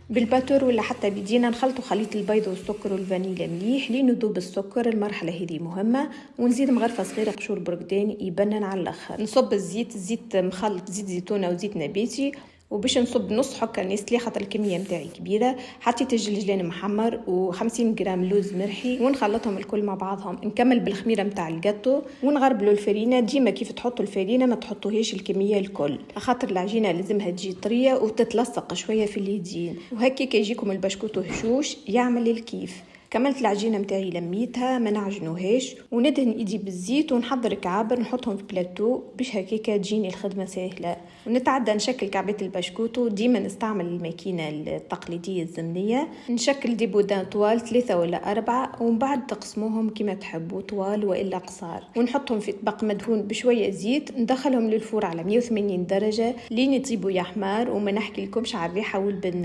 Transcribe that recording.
بالباتر ولا حتى بدينا نخلطوا خليط البيض والسكر والفانيليا مليح لين يذوب السكر. المرحله هذه مهمه. ونزيد مغرفه صغيره قشور برقدان يبنن على الاخر. نصب الزيت مخلط زيت زيتونه وزيت نباتي، وباش نصب نص حكه نيسلي خاطر الكميه متاعي كبيره. حطيت الجلجلان محمر و50 جرام لوز مرحي ونخلطهم الكل مع بعضهم. نكمل بالخميره متاع الجاتو ونغربلوا الفرينه. ديما كيف تحطوا الفرينه ما تحطوهاش الكميه الكل، خاطر العجينه لازمها تجي طريه وتتلصق شويه في اليدين. وهكا يجيكم البشكوت هشوش يعمل الكيف. كملت العجينه متاعي لميتها ما نعجنوهاش، وندهن ايدي بالزيت ونحضر كعابر نحطهم في بلاتو باش هكاكا تجيني الخدمه سهله. ونتعدى نشكل كعبات البشكوتو. ديما نستعمل الماكينه التقليديه الزمنيه. نشكل دي بودان طوال 3 ولا 4، ومن بعد تقسموهم كما تحبوا طوال والا قصار، ونحطهم في طبق مدهون بشويه زيت. ندخلهم للفور على 180 درجه لين يطيبوا يا حمار. وما نحكي لكمش على الريحه والبنه.